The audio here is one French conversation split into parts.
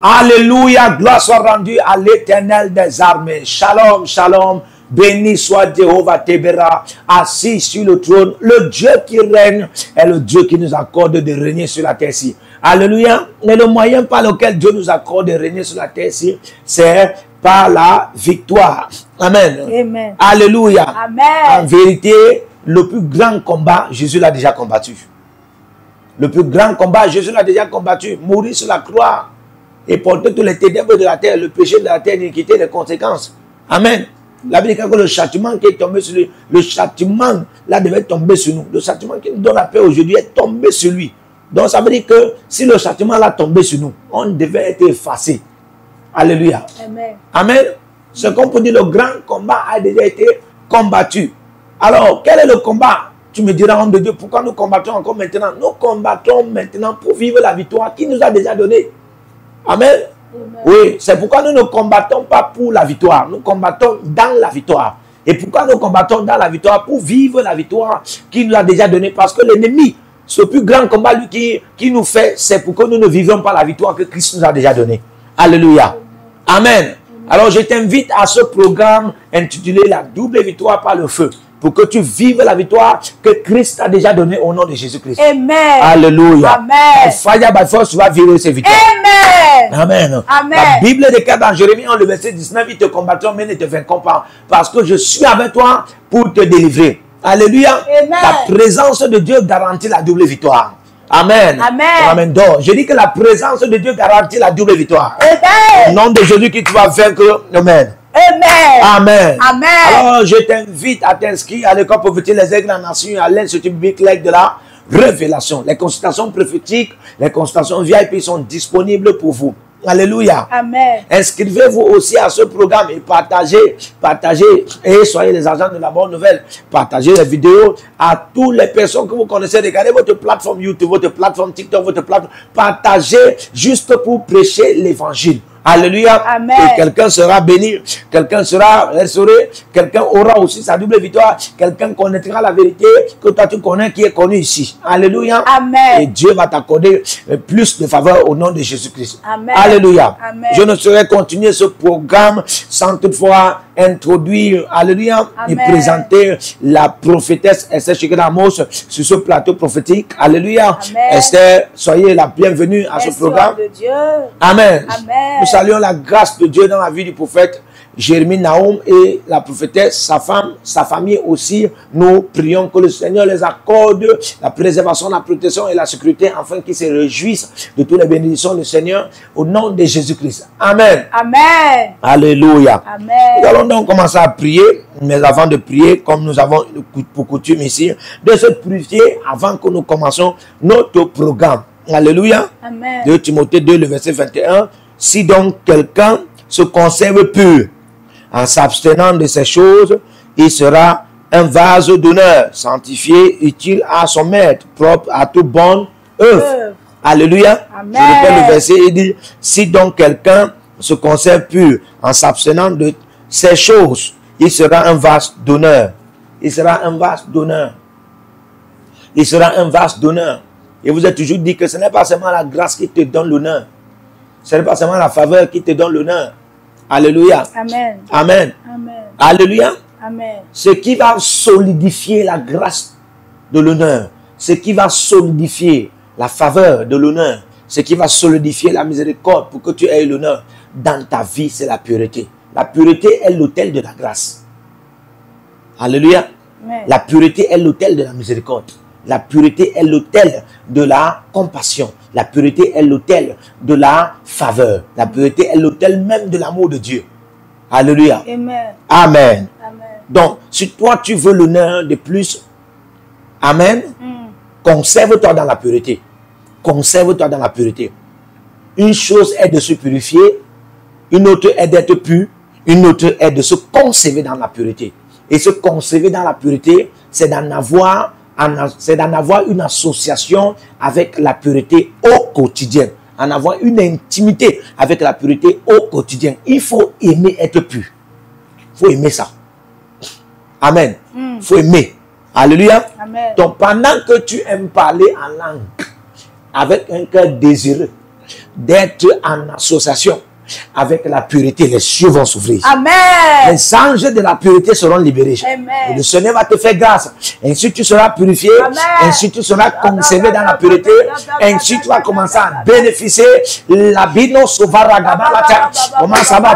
Alléluia, gloire soit rendue à l'Éternel des armées. Shalom, shalom. Béni soit Jéhovah Tébéra, assis sur le trône. Le Dieu qui règne est le Dieu qui nous accorde de régner sur la terre-ci. Alléluia. Et le moyen par lequel Dieu nous accorde de régner sur la terre-ci, c'est par la victoire. Amen. Amen. Alléluia. Amen. En vérité, le plus grand combat, Jésus l'a déjà combattu. Le plus grand combat, Jésus l'a déjà combattu. Mourir sur la croix et porter tous les ténèbres de la terre, le péché de la terre, l'iniquité, les conséquences. Amen. La Bible dit que le châtiment qui est tombé sur lui, le châtiment là devait tomber sur nous. Le châtiment qui nous donne la paix aujourd'hui est tombé sur lui. Donc ça veut dire que si le châtiment là tombé sur nous, on devait être effacé. Alléluia. Amen. Amen. Ce qu'on peut dire, le grand combat a déjà été combattu. Alors, quel est le combat? Tu me diras, homme de Dieu, pourquoi nous combattons encore maintenant? Nous combattons maintenant pour vivre la victoire qu'il nous a déjà donnée. Amen. Amen. Oui, c'est pourquoi nous ne combattons pas pour la victoire. Nous combattons dans la victoire. Et pourquoi nous combattons dans la victoire? Pour vivre la victoire qu'il nous a déjà donnée. Parce que l'ennemi, ce plus grand combat lui, qui nous fait, c'est pour que nous ne vivions pas la victoire que Christ nous a déjà donnée. Alléluia. Amen. Alors je t'invite à ce programme intitulé La double victoire par le feu. Pour que tu vives la victoire que Christ a déjà donnée au nom de Jésus-Christ. Amen. Alléluia. Amen. Fire by force, tu vas vivre ces victoires. Amen. Amen. Amen. La Bible déclare dans Jérémie, le verset 19, ils te combattront, mais ne te vaincront pas. Parce que je suis avec toi pour te délivrer. Alléluia. Amen. La présence de Dieu garantit la double victoire. Amen. Amen. Amen. Donc, je dis que la présence de Dieu garantit la double victoire. Amen. Au nom de Jésus qui tu vas vaincre. Amen. Amen. Amen. Amen. Alors, je t'invite à t'inscrire à l'école prophétique Les Aigles en Nation, à l'Institut biblique de la Révélation. Les consultations prophétiques, les consultations VIP sont disponibles pour vous. Alléluia. Amen. Inscrivez-vous aussi à ce programme et partagez et soyez les agents de la bonne nouvelle. Partagez les vidéos à toutes les personnes que vous connaissez. Regardez votre plateforme YouTube, votre plateforme TikTok, votre plateforme. Partagez juste pour prêcher l'évangile. Alléluia. Amen. Et quelqu'un sera béni, quelqu'un sera restauré, quelqu'un aura aussi sa double victoire, quelqu'un connaîtra la vérité que toi tu connais qui est connue ici. Alléluia. Amen. Et Dieu va t'accorder plus de faveur au nom de Jésus-Christ. Amen. Alléluia. Amen. Je ne saurais continuer ce programme sans toutefois introduire, alléluia, et Amen. présenter la prophétesse Esther Chikadamos sur ce plateau prophétique. Alléluia. Amen. Esther, soyez la bienvenue à ce Merci, programme. homme de Dieu. Amen. Amen. Nous saluons la grâce de Dieu dans la vie du prophète Jérémie Nahum et la prophétesse, sa femme, sa famille aussi. Nous prions que le Seigneur les accorde la préservation, la protection et la sécurité afin qu'ils se réjouissent de toutes les bénédictions du Seigneur au nom de Jésus-Christ. Amen. Amen. Alléluia. Amen. Nous allons donc commencer à prier, mais avant de prier, comme nous avons pour coutume ici, de se purifier avant que nous commencions notre programme. Alléluia. Amen. 2 Timothée 2, le verset 21. Si donc quelqu'un se conserve pur en s'abstenant de ces choses, il sera un vase d'honneur, sanctifié, utile à son maître, propre à toute bonne œuvre. Alléluia. Amen. Je répète le verset, il dit, si donc quelqu'un se conserve pur en s'abstenant de ces choses, il sera un vase d'honneur. Il sera un vase d'honneur. Il sera un vase d'honneur. Et vous êtes toujours dit que ce n'est pas seulement la grâce qui te donne l'honneur. Ce n'est pas seulement la faveur qui te donne l'honneur. Alléluia. Amen. Amen. Amen. Alléluia. Amen. Ce qui va solidifier la grâce de l'honneur, ce qui va solidifier la faveur de l'honneur, ce qui va solidifier la miséricorde pour que tu aies l'honneur dans ta vie, c'est la pureté. La pureté est l'autel de la grâce. Alléluia. Amen. La pureté est l'autel de la miséricorde. La pureté est l'autel de la compassion. La pureté est l'autel de la faveur. La pureté est l'autel même de l'amour de Dieu. Alléluia. Amen. Amen. Amen. Donc, si toi tu veux l'honneur de plus, amen, conserve-toi dans la pureté. Conserve-toi dans la pureté. Une chose est de se purifier, une autre est d'être pur, une autre est de se conserver dans la pureté. Et se conserver dans la pureté, c'est d'en avoir une association avec la pureté au quotidien. En avoir une intimité avec la pureté au quotidien. Il faut aimer être pur. Il faut aimer ça. Amen. Il faut aimer. Alléluia. Amen. Donc pendant que tu aimes parler en langue avec un cœur désireux, d'être en association avec la pureté, les cieux vont s'ouvrir. Amen. Les anges de la pureté seront libérés. Amen. Et le Seigneur va te faire grâce. Ainsi tu seras purifié. Amen. Ainsi tu seras conservé dans la pureté. Ainsi tu vas commencer à bénéficier. La bino sovara gabalata. Comment ça va?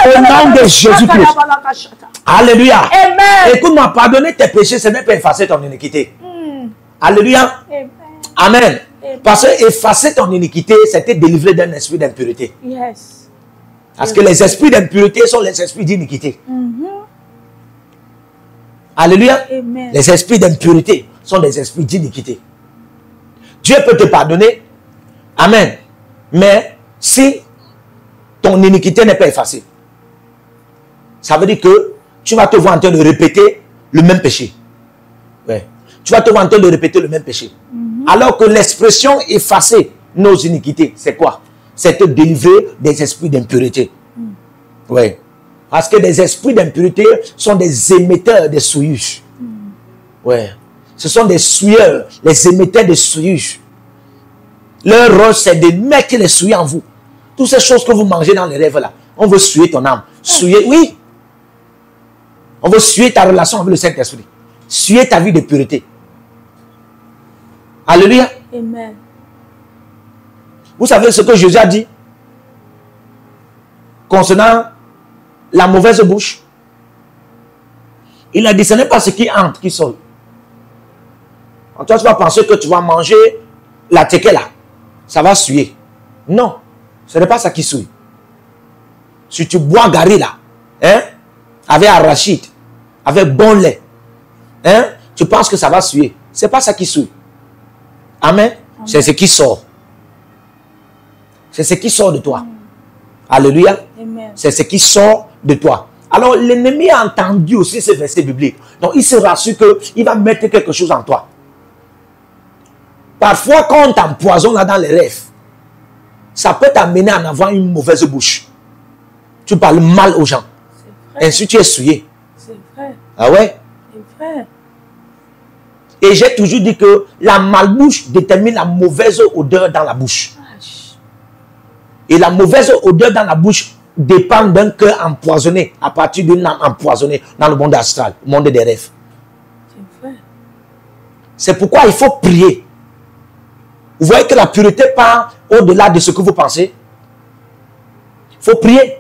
Au nom de Jésus-Christ. Alléluia. Amen. Écoute-moi, pardonner tes péchés, ce n'est pas effacer ton iniquité. Alléluia. Amen. Parce que effacer ton iniquité, c'était délivrer d'un esprit d'impureté. Yes. Parce que les esprits d'impureté sont les esprits d'iniquité. Alléluia. Amen. Les esprits d'impureté sont des esprits d'iniquité. Dieu peut te pardonner. Amen. Mais si ton iniquité n'est pas effacée, ça veut dire que tu vas te voir en train de répéter le même péché. Ouais. Tu vas te voir en train de répéter le même péché. Alors que l'expression effacer nos iniquités, c'est quoi? C'est te délivrer des esprits d'impureté. Oui. Parce que des esprits d'impureté sont des émetteurs de souillure. Ouais. Ce sont des souilleurs, les émetteurs de souillure. Leur rôle, c'est de mettre les souillures en vous. Toutes ces choses que vous mangez dans les rêves là, on veut souiller ton âme. Souiller, oui. On veut souiller ta relation avec le Saint-Esprit. Souiller ta vie de pureté. Alléluia. Amen. Vous savez ce que Jésus a dit? concernant la mauvaise bouche. Il a dit, ce n'est pas ce qui entre qui sort. Toi, tu vas penser que tu vas manger la teke là. Ça va suer. Non, ce n'est pas ça qui souille. Si tu bois gari là, hein, avec arachide, avec bon lait, hein, tu penses que ça va suer. Ce n'est pas ça qui souille. Amen. C'est ce qui sort. C'est ce qui sort de toi. Alléluia. C'est ce qui sort de toi. Alors, l'ennemi a entendu aussi ce verset biblique. Donc, il se rassure qu'il va mettre quelque chose en toi. Parfois, quand on t'empoisonne là dans les rêves, ça peut t'amener à en avoir une mauvaise bouche. Tu parles mal aux gens. Ainsi, tu es souillé. C'est vrai. Ah ouais? C'est vrai. Et j'ai toujours dit que la malbouche détermine la mauvaise odeur dans la bouche. Et la mauvaise odeur dans la bouche dépend d'un cœur empoisonné, à partir d'une âme empoisonnée dans le monde astral, le monde des rêves. C'est vrai. C'est pourquoi il faut prier. Vous voyez que la pureté part au-delà de ce que vous pensez. Il faut prier.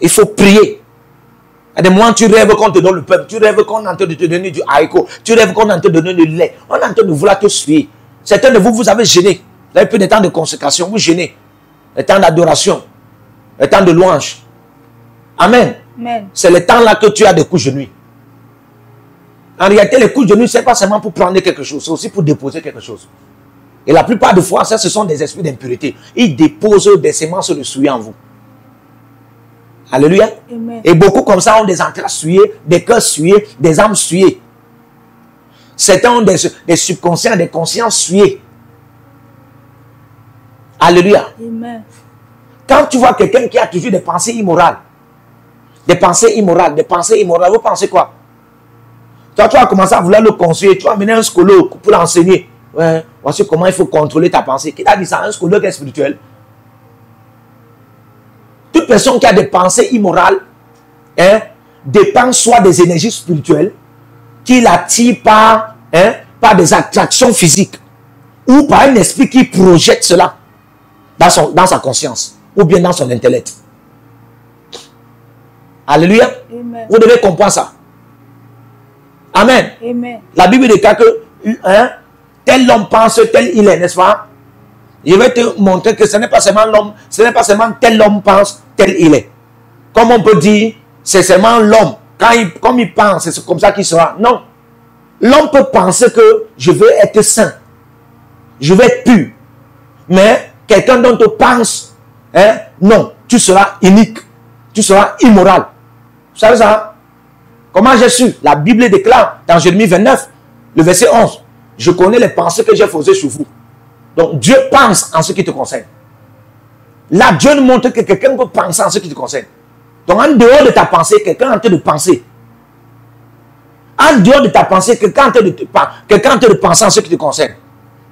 Il faut prier. À des moments, tu rêves qu'on te donne le peuple. Tu rêves qu'on est en train de te donner du haricot. Tu rêves qu'on est en train de donner du lait. On est en train de vouloir te suivre. Certains de vous, vous avez gêné. Vous avez plus de temps de consécration. Vous gênez. Le temps d'adoration. Le temps de louange. Amen. Amen. C'est le temps là que tu as des couches de nuit. En réalité, les couches de nuit, ce n'est pas seulement pour prendre quelque chose. C'est aussi pour déposer quelque chose. Et la plupart des fois, ça, ce sont des esprits d'impureté. Ils déposent des semences de souillé en vous. Alléluia. Amen. Et beaucoup comme ça ont des entrailles souillées, des cœurs souillés, des âmes souillées. Certains ont des subconscients, des consciences souillées. Alléluia. Amen. Quand tu vois quelqu'un qui a toujours des pensées immorales, vous pensez quoi? Toi, tu vas commencer à vouloir le conseiller, tu vas amener un scologue pour l'enseigner. Ouais, voici comment il faut contrôler ta pensée. Qui t'a dit ça? Un scologue est spirituel. Toute personne qui a des pensées immorales, hein, dépend soit des énergies spirituelles, qui l'attirent par des attractions physiques, ou par un esprit qui projette cela dans sa conscience, ou bien dans son intellect. Alléluia. Amen. Vous devez comprendre ça. Amen. Amen. La Bible déclare que tel homme pense, tel il est, n'est-ce pas? Je vais te montrer que ce n'est pas seulement l'homme, ce n'est pas seulement tel homme pense, tel il est. Comme on peut dire, c'est seulement l'homme. Comme il pense, c'est comme ça qu'il sera. Non. L'homme peut penser que je veux être saint. Je veux être pur. Mais quelqu'un dont tu penses, non, tu seras unique. Tu seras immoral. Vous savez ça? Comment j'ai su? La Bible déclare dans Jérémie 29, le verset 11. Je connais les pensées que j'ai posées sur vous. Donc Dieu pense en ce qui te concerne. Là, Dieu nous montre que quelqu'un peut penser en ce qui te concerne. Donc en dehors de ta pensée, quelqu'un est en train de penser. En dehors de ta pensée, quelqu'un est en train de penser en ce qui te concerne.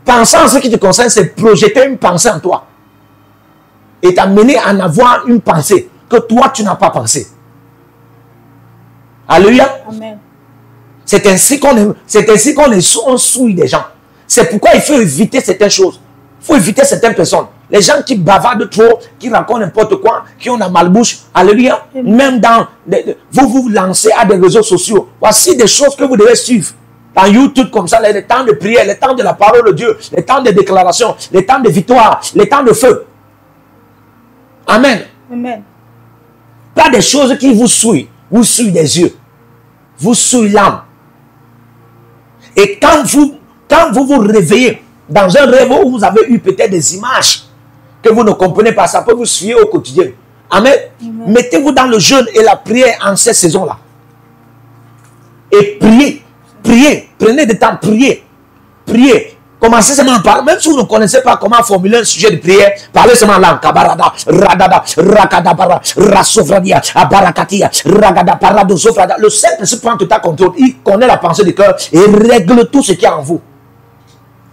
Penser en ce qui te concerne, c'est projeter une pensée en toi. Et t'amener à en avoir une pensée que toi, tu n'as pas pensé. Alléluia. Amen. C'est ainsi qu'on souille des gens. C'est pourquoi il faut éviter certaines choses. Il faut éviter certaines personnes. Les gens qui bavardent trop, qui racontent n'importe quoi, qui ont la malbouche. Alléluia. Même dans... vous lancez à des réseaux sociaux. Voici des choses que vous devez suivre. Dans YouTube comme ça, les temps de prière, les temps de la parole de Dieu, les temps de déclaration, les temps de victoire, les temps de feu. Amen. Amen. Pas des choses qui vous souillent. Vous souillent des yeux. Vous souillent l'âme. Et quand vous vous réveillez dans un rêve où vous avez eu peut-être des images que vous ne comprenez pas, ça peut vous suivre au quotidien. Amen. Amen. Mettez-vous dans le jeûne et la prière en cette saison-là. Et priez. Priez. Prenez du temps. Priez. Priez. Commencez seulement à parler. Même si vous ne connaissez pas comment formuler un sujet de prière, parlez seulement en langue. Kabarada, radada, rakadabara, rasofradia, abarakatia, ragada, parado, sofrada. Le Saint-Esprit prend tout à contrôle. Il connaît la pensée du cœur et règle tout ce qu'il y a en vous.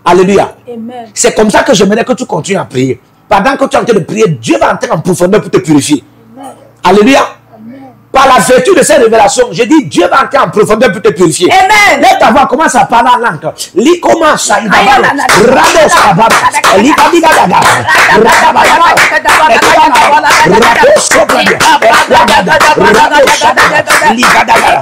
Alléluia. C'est comme ça que j'aimerais que tu continues à prier. Pendant que tu es en train de prier, Dieu va entrer en profondeur pour te purifier. Amen. Alléluia. Amen. par la vertu de ces révélations, je dis Dieu va entrer en profondeur pour te purifier. Amen. Laisse ta voix commence à parler en langue. Li commence à y avoir. Rados kababa. Li kadiga daga. Radabaya. Rados sobradi. Li kadaga.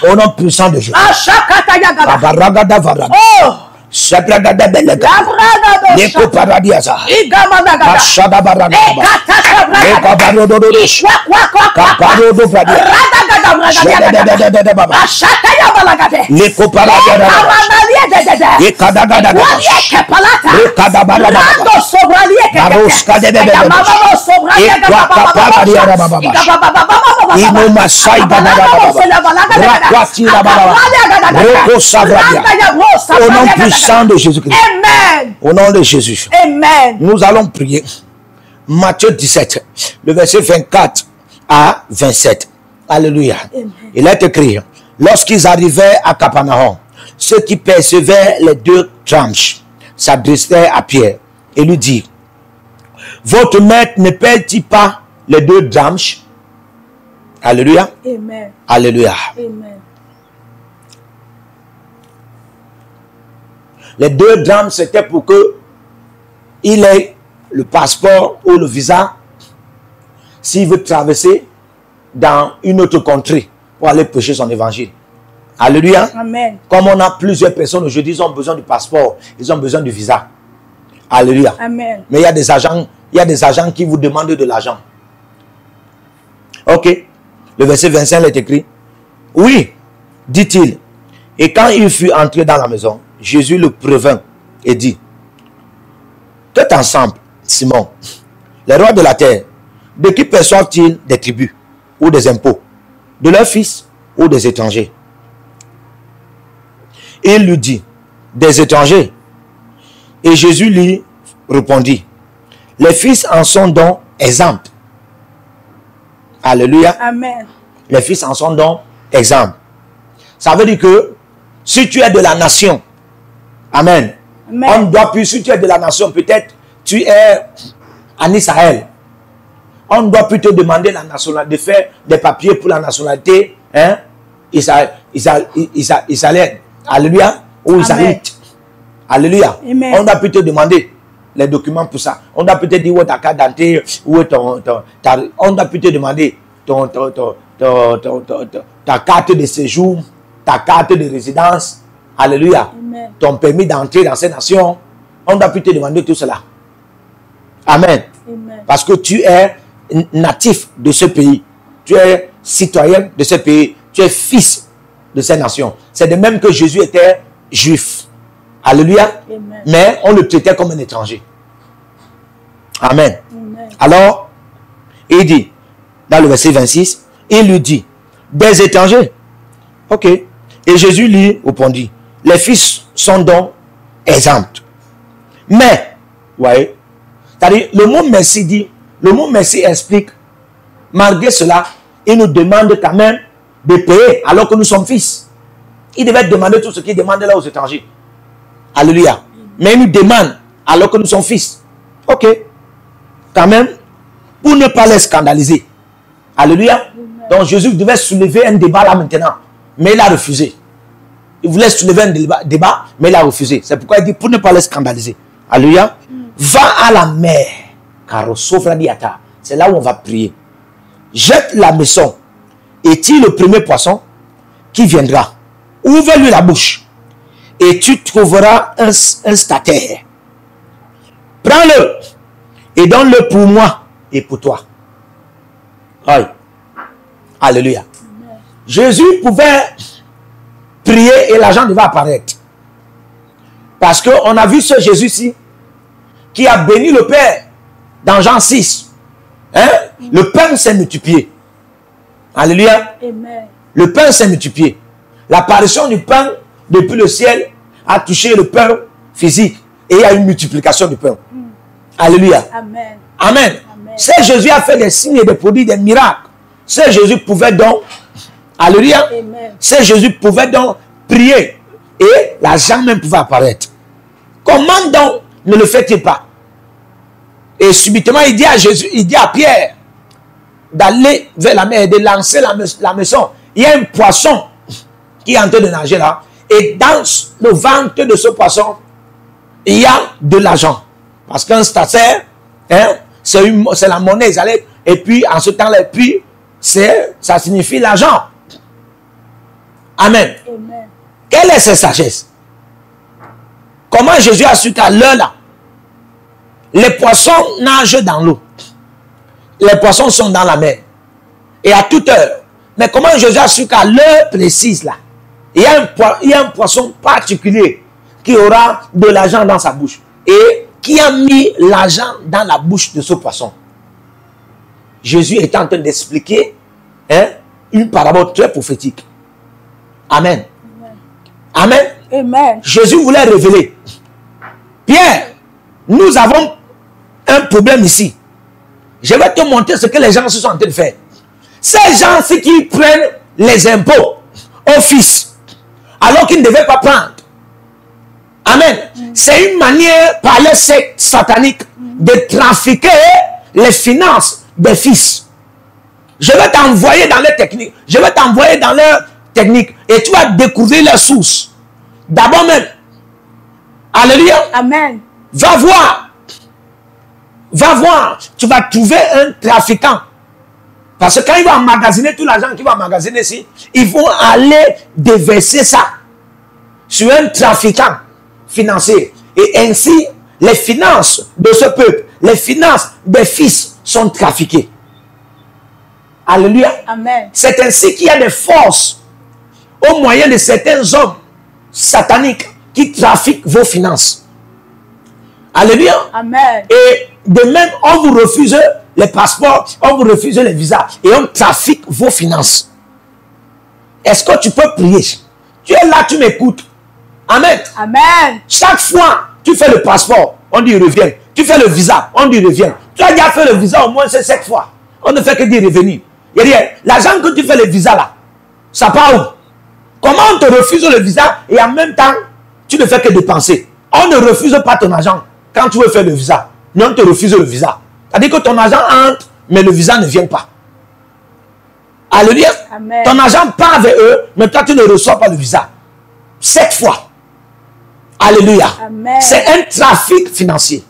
Au nom puissant de Jésus. Sabradadabelega. Leko paradiasa. Ashadabarada. Leko barodododos. Kaparodo pradia. Leko paradiada. Ekadagada. Ekadabarada. Baroska de bebe. Ekwa paradiada baba. Ino masai banada. Rakwati la baba. Roko sabradia. Au nom puissant de Jésus-Christ. Amen. Au nom de Jésus. Amen. Nous allons prier. Matthieu 17, le verset 24 à 27. Alléluia. Amen. Il est écrit, lorsqu'ils arrivaient à Capernaum, ceux qui percevaient les 2 tranches s'adressaient à Pierre et lui dirent, votre maître ne paie-t-il pas les 2 tranches? Alléluia. Amen. Alléluia. Amen. Les 2 drachmes, c'était pour que il ait le passeport ou le visa s'il veut traverser dans une autre contrée pour aller prêcher son évangile. Alléluia. Amen. Comme on a plusieurs personnes aujourd'hui, ils ont besoin du passeport, ils ont besoin du visa. Alléluia. Amen. Mais il y a des agents qui vous demandent de l'argent. Ok. Le verset 25 est écrit. Oui, dit-il. Et quand il fut entré dans la maison, Jésus le prévint et dit, tout ensemble, Simon, les rois de la terre, de qui perçoivent-ils des tribus ou des impôts? De leurs fils ou des étrangers? Il lui dit, des étrangers. Et Jésus lui répondit, les fils en sont donc exempts. Alléluia. Amen. Les fils en sont donc exempts. Ça veut dire que si tu es de la nation, amen, Amen. on ne doit plus, si tu es de la nation, peut-être tu es en Israël, on ne doit plus te demander la nationalité, de faire des papiers pour la nationalité, hein, israélienne, alléluia, ou israélite, alléluia. Amen. On ne doit plus te demander les documents pour ça. On doit peut-être dire où est ta carte d'identité, où est on doit plus te demander ta carte de séjour, ta carte de résidence, alléluia, Amen. ton permis d'entrer dans ces nations. On ne doit plus te demander tout cela. Amen. Amen. Parce que tu es natif de ce pays. Tu es citoyen de ce pays. Tu es fils de ces nations. C'est de même que Jésus était juif. Alléluia. Amen. Mais on le traitait comme un étranger. Amen. Amen. Alors, il dit, dans le verset 26, il lui dit, des étrangers. Ok. Et Jésus lui répondit, les fils sont donc exempts. Mais, voyez, c'est-à-dire, le mot merci dit, le mot merci explique, malgré cela, il nous demande quand même de payer alors que nous sommes fils. Il devait demander tout ce qu'il demandait là aux étrangers. Alléluia. Mais il nous demande alors que nous sommes fils. Ok. Quand même, pour ne pas les scandaliser. Alléluia. Donc Jésus devait soulever un débat là maintenant. Mais il a refusé. Il voulait soulever un débat, mais il a refusé. C'est pourquoi il dit pour ne pas les scandaliser. Alléluia. Va à la mer. Car au Sofradiata, c'est là où on va prier. Jette la maison et tire le premier poisson qui viendra. Ouvre-lui la bouche et tu trouveras un stataire. Prends-le et donne-le pour moi et pour toi. Oui. Alléluia. Amen. Jésus pouvait prier et l'argent devait apparaître. Parce qu'on a vu ce Jésus-ci qui a béni le Père dans Jean 6. Hein? Le pain s'est multiplié. Alléluia. Amen. Le pain s'est multiplié. L'apparition du pain depuis le ciel a touché le pain physique. Et il y a une multiplication du pain. Alléluia. Amen. Amen. Amen. C'est Jésus a fait des signes et des produits, des miracles. C'est Jésus pouvait donc, alléluia. Amen. C'est Jésus pouvait donc prier. Et l'argent même pouvait apparaître. Comment donc ne le fait-il pas? Et subitement, il dit à Jésus, il dit à Pierre d'aller vers la mer et de lancer la maison. Il y a un poisson qui est en train de nager là. Et dans le ventre de ce poisson, il y a de l'argent. Parce qu'un stataire, hein, c'est la monnaie. Et puis, en ce temps-là, ça signifie l'argent. Amen. Amen. Quelle est cette sagesse? Comment Jésus a su qu'à l'heure là, les poissons nagent dans l'eau. Les poissons sont dans la mer. Et à toute heure. Mais comment Jésus a su qu'à l'heure précise là, il y a un poisson particulier qui aura de l'argent dans sa bouche. Et qui a mis l'argent dans la bouche de ce poisson? Jésus est en train d'expliquer une parabole très prophétique. Amen. Amen. Amen. Jésus voulait révéler. Pierre, nous avons un problème ici. Je vais te montrer ce que les gens se sont en train de faire. Ces gens-ci qui prennent les impôts au fils, alors qu'ils ne devaient pas prendre. Amen. C'est une manière par les sectes sataniques de trafiquer les finances des fils. Je vais t'envoyer dans les techniques. Je vais t'envoyer dans leurs techniques. Et tu vas découvrir leurs sources. D'abord même. Alléluia. Amen. Va voir. Va voir. Tu vas trouver un trafiquant. Parce que quand il va emmagasiner tout l'argent qu'il va emmagasiner ici, ils vont aller déverser ça sur un trafiquant financier. Et ainsi, les finances de ce peuple, les finances des fils sont trafiquées. Alléluia. Amen. C'est ainsi qu'il y a des forces au moyen de certains hommes sataniques qui trafiquent vos finances. Alléluia. Amen. Et de même, on vous refuse les passeports, on vous refuse les visas et on trafique vos finances. Est-ce que tu peux prier? Tu es là, tu m'écoutes. Amen. Amen. Chaque fois, tu fais le passeport, on dit reviens. Tu fais le visa, on dit reviens. Tu as déjà fait le visa au moins 7 fois. On ne fait que dire revenir. Il y a l'argent que tu fais le visa là, ça part où? Comment on te refuse le visa et en même temps, tu ne fais que dépenser? On ne refuse pas ton argent quand tu veux faire le visa. Mais on te refuse le visa. C'est-à-dire que ton argent entre, mais le visa ne vient pas. Alléluia. Amen. Ton argent part vers eux, mais toi tu ne reçois pas le visa. 7 fois. Alléluia. C'est un trafic financier.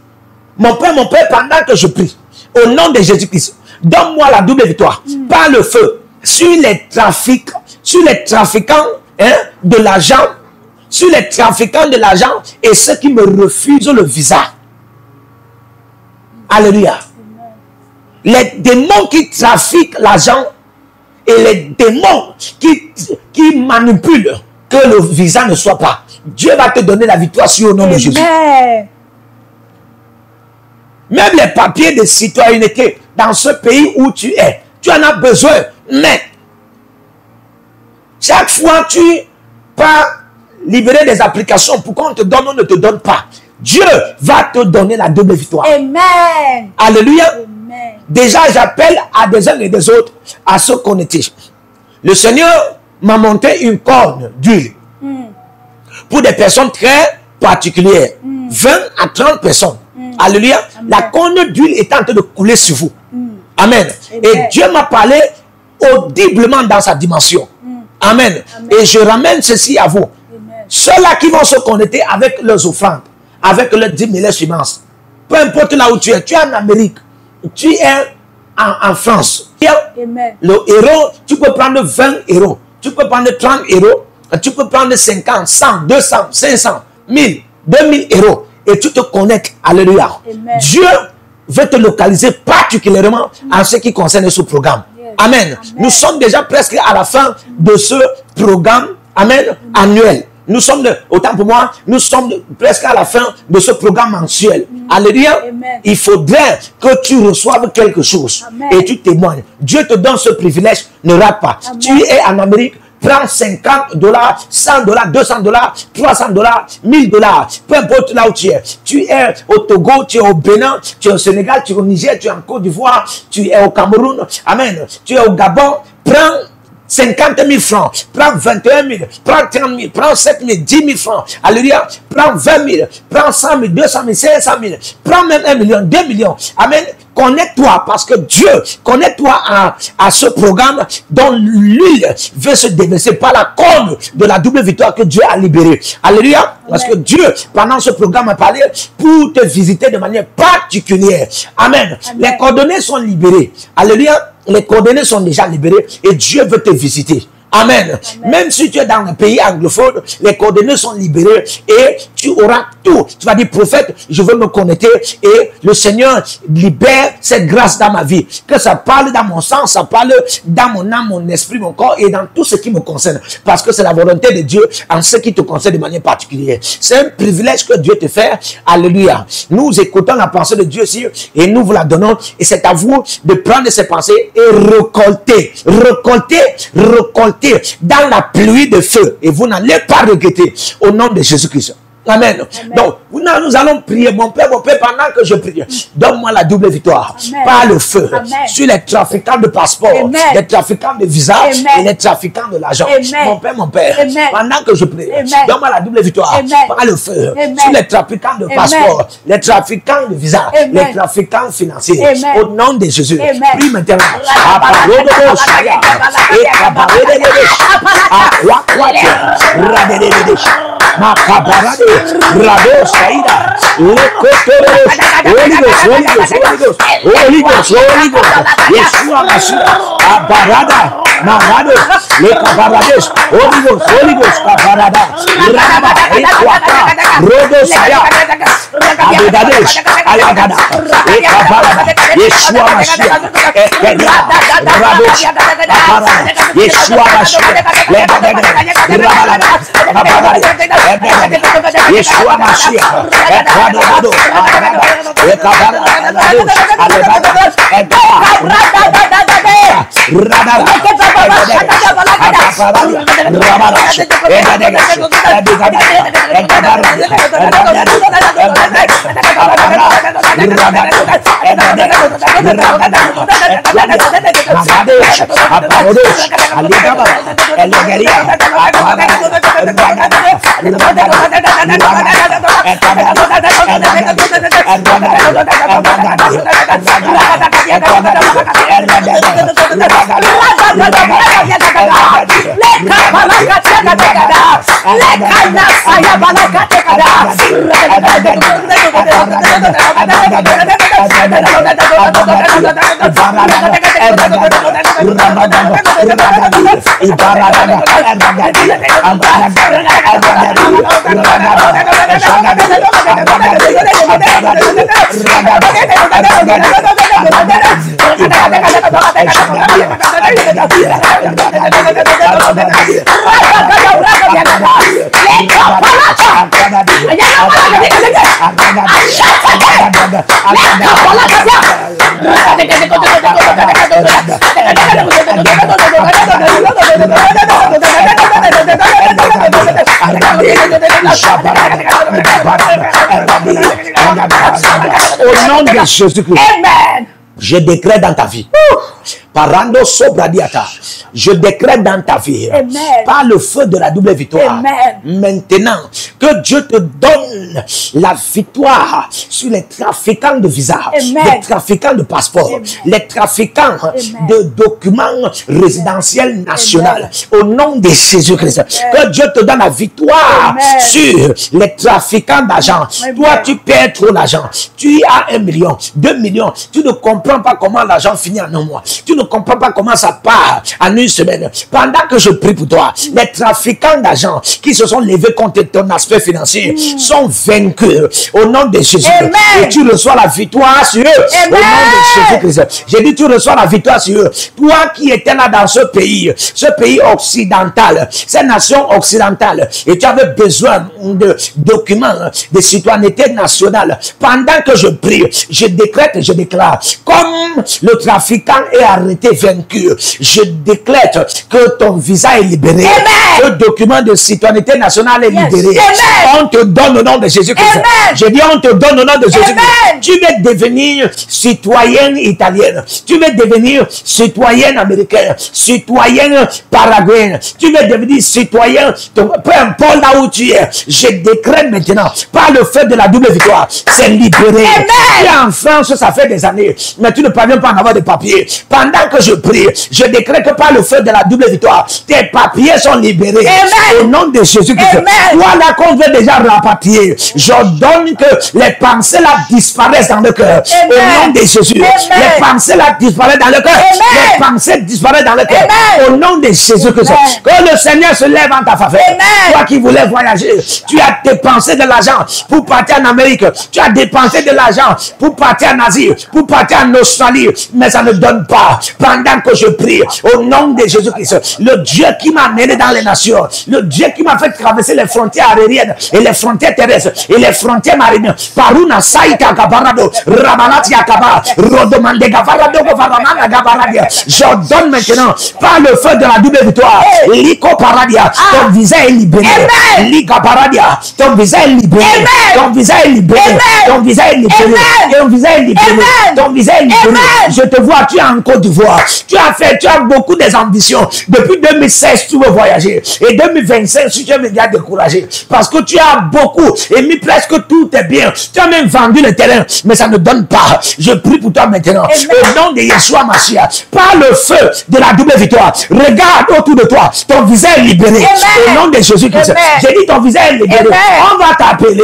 Mon Père, pendant que je prie, au nom de Jésus-Christ, donne-moi la double victoire. Par le feu, sur les trafiquants de l'argent, sur les trafiquants de l'argent et ceux qui me refusent le visa. Alléluia. Les démons qui trafiquent l'argent et les démons qui manipulent que le visa ne soit pas. Dieu va te donner la victoire sur le nom de Jésus. Même les papiers de citoyenneté dans ce pays où tu es, tu en as besoin. Mais chaque fois tu pars libérer des applications pour qu'on te donne ou ne te donne pas, Dieu va te donner la double victoire. Amen. Alléluia. Amen. Déjà, j'appelle à des uns et des autres à se connecter. Le Seigneur m'a monté une corne d'huile pour des personnes très particulières. 20 à 30 personnes. Alléluia. Amen. La corne d'huile est en train de couler sur vous. Amen. Et Dieu m'a parlé audiblement dans sa dimension. Amen. Et je ramène ceci à vous. Ceux-là qui vont se connecter avec leurs offrandes, avec leurs 10 000 semences, peu importe là où tu es en Amérique, tu es en France. Amen. Le héros, tu peux prendre 20 euros, tu peux prendre 30 euros, tu peux prendre 50, 100, 200, 500, 1000, 2000 euros et tu te connectes. Alléluia. Amen. Dieu veut te localiser particulièrement en ce qui concerne ce programme. Amen. Amen. Nous sommes déjà presque à la fin de ce programme. Amen. Annuel. Nous sommes, autant pour moi, nous sommes presque à la fin de ce programme mensuel. Alléluia. Amen. Il faudrait que tu reçoives quelque chose. Amen. Et tu témoignes. Dieu te donne ce privilège. Ne rate pas. Amen. Tu es en Amérique. Prends 50 $, 100 $, 200 $, 300 $, 1000 $. Peu importe là où tu es. Tu es au Togo, tu es au Bénin, tu es au Sénégal, tu es au Niger, tu es en Côte d'Ivoire, tu es au Cameroun. Amen. Tu es au Gabon. Prends 50 000 francs, prends 21 000, prends 30 000, prends 7 000, 10 000 francs. Alléluia. Prends 20 000, prends 100 000, 200 000, 500 000, prends même 1 million, 2 millions. Amen. Connecte-toi parce que Dieu, connecte-toi à ce programme dont l'huile veut se déverser par la corne de la double victoire que Dieu a libérée. Alléluia. Parce que Dieu, pendant ce programme, a parlé pour te visiter de manière particulière. Amen. Amen. Les coordonnées sont libérées. Alléluia. Les coordonnées sont déjà libérées et Dieu veut te visiter. Amen. Même si tu es dans un pays anglophone, les coordonnées sont libérées et tu auras tout. Tu vas dire, prophète, je veux me connecter et le Seigneur libère cette grâce dans ma vie. Que ça parle dans mon sang, ça parle dans mon âme, mon esprit, mon corps et dans tout ce qui me concerne. Parce que c'est la volonté de Dieu en ce qui te concerne de manière particulière. C'est un privilège que Dieu te fait. Alléluia. Nous écoutons la pensée de Dieu ici et nous vous la donnons. Et c'est à vous de prendre ces pensées et récolter dans la pluie de feu. Et vous n'allez pas regretter au nom de Jésus-Christ. Amen. Donc, nous allons prier. Mon Père, pendant que je prie, donne-moi la double victoire. Par le feu. Sur les trafiquants de passeports, les trafiquants de visas et les trafiquants de l'argent. Mon Père, pendant que je prie, donne-moi la double victoire. Par le feu. Sur les trafiquants de passeports, les trafiquants de visas, les trafiquants financiers. Au nom de Jésus. Prie maintenant. Rado Saïda, Holy Ghost, Yeshua Mashiach, Abarada, Marado, Le Cabarades, Holy Ghost, Cabarada, Rada, Equata, Rodo Saya, Abedades, Ayagada, Ecabarada, Yeshua Mashiach, Rados, Abarada, Yeshua Mashiach, Yeshua Mashiach, Equadado, Au nom de Jésus-Christ. Amen. Je décrète dans ta vie. Parando sobradiata. Je décrète dans ta vie. Amen. Par le feu de la double victoire. Amen. Maintenant, que Dieu te donne la victoire sur les trafiquants de visas, les trafiquants de passeports, les trafiquants de documents résidentiels nationaux. Au nom de Jésus-Christ. Que Dieu te donne la victoire sur les trafiquants d'argent. Toi, tu perds trop l'argent. Tu as 1 million, 2 millions. Tu ne comprends pas comment l'argent finit en un mois. Tu ne comprends pas comment ça part en une semaine. Pendant que je prie pour toi, les trafiquants d'argent qui se sont levés contre ton aspect financier sont vaincus au nom de Jésus. Et tu reçois la victoire sur eux. Au nom de Jésus-Christ. J'ai dit, tu reçois la victoire sur eux. Toi qui étais là dans ce pays occidental, ces nations occidentales, et tu avais besoin de documents de citoyenneté nationale. Pendant que je prie, je décrète et je déclare, comme le trafiquant est arrêté, vaincu, je décrète que ton visa est libéré. Le document de citoyenneté nationale est libéré. On te donne au nom de Jésus-Christ. Je dis, on te donne au nom de Jésus-Christ. Tu veux devenir citoyenne italienne. Tu veux devenir citoyenne américaine. Citoyenne paraguayenne. Tu veux devenir citoyen, peu importe là où tu es. Je décrète maintenant, par le feu de la double victoire, c'est libéré. Tu es en France, ça fait des années, mais tu ne parviens pas à avoir de papiers. Pendant Pendant que je prie, je décrète que par le feu de la double victoire, tes papiers sont libérés. Amen. Au nom de Jésus-Christ. Toi là qu'on veut déjà rapatrier, j'ordonne que les pensées là disparaissent dans le cœur. Au nom de Jésus. Les pensées là disparaissent dans le cœur. Les pensées disparaissent dans le cœur. Au nom de Jésus-Christ. Que le Seigneur se lève en ta faveur. Toi qui voulais voyager, tu as dépensé de l'argent pour partir en Amérique. Tu as dépensé de l'argent pour partir en Asie, pour partir en Australie. Mais ça ne donne pas. Pendant que je prie, au nom de Jésus-Christ, le Dieu qui m'a mené dans les nations, le Dieu qui m'a fait traverser les frontières aériennes et les frontières terrestres et les frontières marines. Paruna Saïta Gabarado, Rabalati Akaba, Rodomande Gavarado, Varamana Gabaradia. J'ordonne maintenant, par le feu de la double victoire, Liko Paradia, ton visage est libéré. Lika Paradia, ton visage est libéré. Ton visage est libéré. Ton visage est libéré. Ton visage est libéré. Ton visage est libéré. Je te vois, tu es en Côte d'Ivoire. Tu as beaucoup des ambitions. Depuis 2016, tu veux voyager. Et 2025, tu es déjà découragé. Parce que tu as beaucoup et mis presque tout est bien. Tu as même vendu le terrain, mais ça ne donne pas. Je prie pour toi maintenant. Au nom de Yeshua Mashiach, par le feu de la double victoire, regarde autour de toi. Ton visage est libéré. Au nom de Jésus-Christ. J'ai dit ton visage est libéré. On va t'appeler.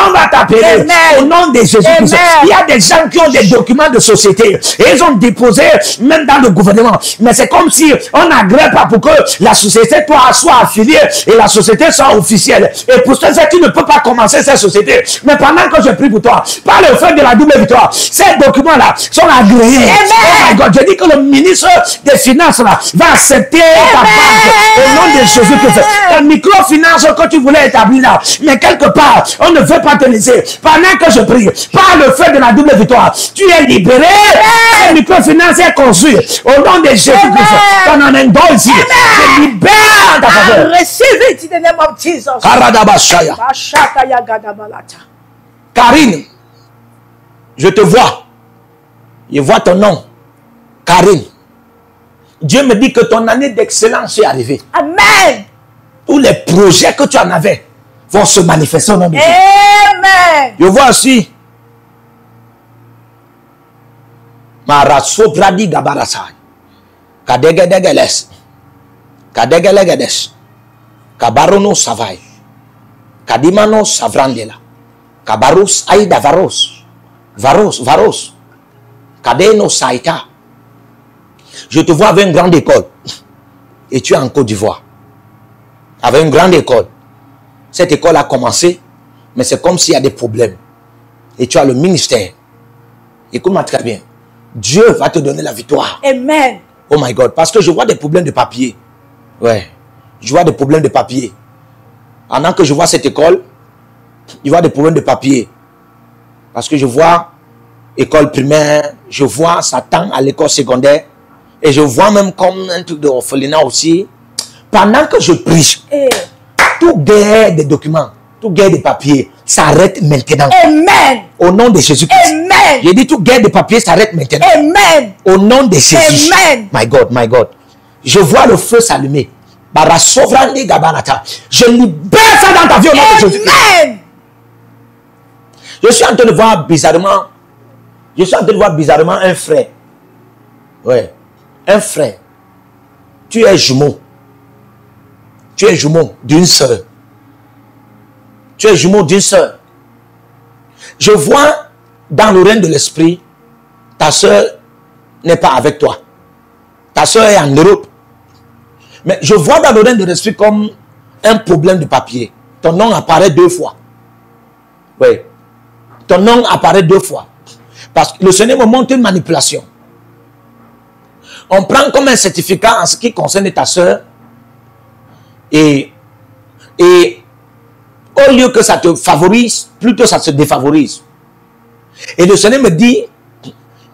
On va t'appeler. Au nom de Jésus-Christ. Il y a des gens qui ont des documents de société. Et ils ont déposé même dans le gouvernement. Mais c'est comme si on n'agrée pas pour que la société soit affiliée et la société soit officielle. Et pour ça, tu ne peux pas commencer cette société. Mais pendant que je prie pour toi, par le feu de la double victoire, ces documents-là sont agréés. Oh my God, je dis que le ministre des Finances là, va accepter ta banque au nom de Jésus-Christ. Ta microfinance que tu voulais établir là, mais quelque part, on ne veut pas te laisser. Pendant que je prie, par le feu de la double victoire, tu es libéré. Ta microfinance est construite au nom de Jésus-Christ. On en a un don ici. Je libère ta faveur. Receive it in the name of Jesus. Karadabashaya. Karine, je te vois. Je vois ton nom. Karine. Dieu me dit que ton année d'excellence est arrivée. Amen. Tous les projets que tu en avais vont se manifester au nom de Dieu. Amen. Je vois aussi Maraso Bradi Gabarasai. Kadegedegeles. Kadegelegedes. Kabarono Savai. Kadimano Savrandela. Kabarus Aïda Varos. Varos. Kadeno Saïta. Je te vois avec une grande école. Et tu es en Côte d'Ivoire. Avec une grande école. Cette école a commencé, mais c'est comme s'il y a des problèmes. Et tu as le ministère. Écoute-moi très bien. Dieu va te donner la victoire. Amen. Oh my God. Parce que je vois des problèmes de papier. Ouais. Je vois des problèmes de papier. Pendant que je vois cette école, je vois des problèmes de papier. Parce que je vois école primaire, je vois Satan à l'école secondaire. Et je vois même comme un truc de orphelinat aussi. Pendant que je prie, tout guerre des documents, tout guerre des papiers s'arrête maintenant. Amen. Au nom de Jésus-Christ. Amen. J'ai dit tout guerre des papiers s'arrête maintenant. Amen. Au nom de Jésus. Amen. My God, my God. Je vois le feu s'allumer. Je libère ça dans ta vie au nom de Jésus. Amen. Je suis en train de voir bizarrement, un frère. Ouais. Un frère. Tu es jumeau. Tu es jumeau d'une sœur. Tu es jumeau d'une sœur. Je vois dans le règne de l'esprit, ta sœur n'est pas avec toi. Ta sœur est en Europe. Mais je vois dans le règne de l'esprit comme un problème de papier. Ton nom apparaît 2 fois. Oui. Ton nom apparaît 2 fois. Parce que le Seigneur me montre une manipulation. On prend comme un certificat en ce qui concerne ta sœur. Et au lieu que ça te favorise, plutôt ça se défavorise. Et le Seigneur me dit,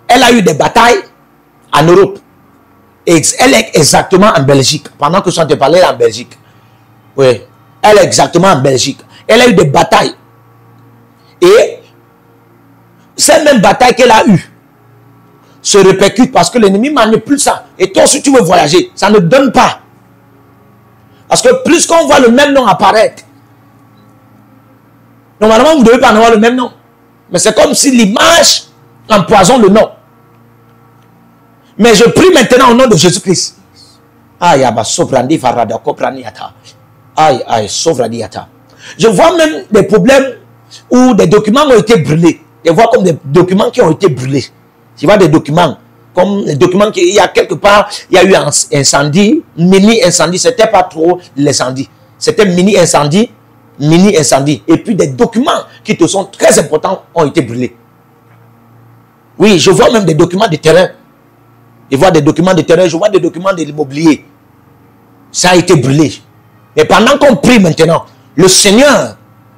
elle a eu des batailles en Europe. Et elle est exactement en Belgique. Pendant que je te parlais, elle est en Belgique. Oui. Elle est exactement en Belgique. Elle a eu des batailles. Et cette même bataille qu'elle a eue se répercute parce que l'ennemi manipule ça. Et toi, si tu veux voyager, ça ne donne pas. Parce que plus qu'on voit le même nom apparaître, normalement, vous ne devez pas avoir le même nom. Mais c'est comme si l'image empoisonne le nom. Mais je prie maintenant au nom de Jésus-Christ. Aïe, abba, sovrandi, farada, kopraniata. Aïe, aïe, sovradiata. Je vois même des problèmes où des documents ont été brûlés. Je vois comme des documents qui ont été brûlés. Tu vois des documents, comme des documents qui, il y a quelque part, il y a eu un incendie, mini-incendie. C'était pas trop l'incendie. C'était mini-incendie, mini-incendie. Et puis des documents qui te sont très importants ont été brûlés. Oui, je vois même des documents de terrain. Je vois des documents de terrain, je vois des documents de l'immobilier. Ça a été brûlé. Mais pendant qu'on prie maintenant, le Seigneur,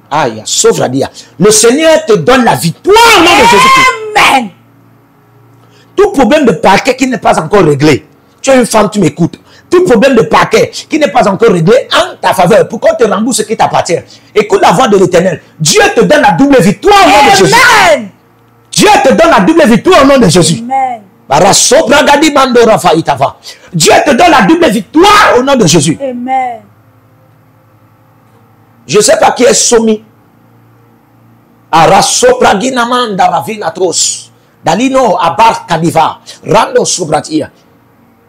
aïe, sauve la dia. Le Seigneur te donne la victoire au nom de Jésus-Christ. Amen. Tout problème de parquet qui n'est pas encore réglé. Tu es une femme, tu m'écoutes. Tout problème de parquet qui n'est pas encore réglé en ta faveur. Pour qu'on te rembourse ce qui t'appartient. Écoute la voix de l'Éternel. Dieu te donne la double victoire au nom de Jésus. Amen. Dieu te donne la double victoire au nom de Jésus. Amen. Dieu te donne la double victoire au nom de Jésus. Amen. Je ne sais pas qui est soumis. Arasopraginamanda ravinatos. Dalino abar kadiva. Rando sobratia.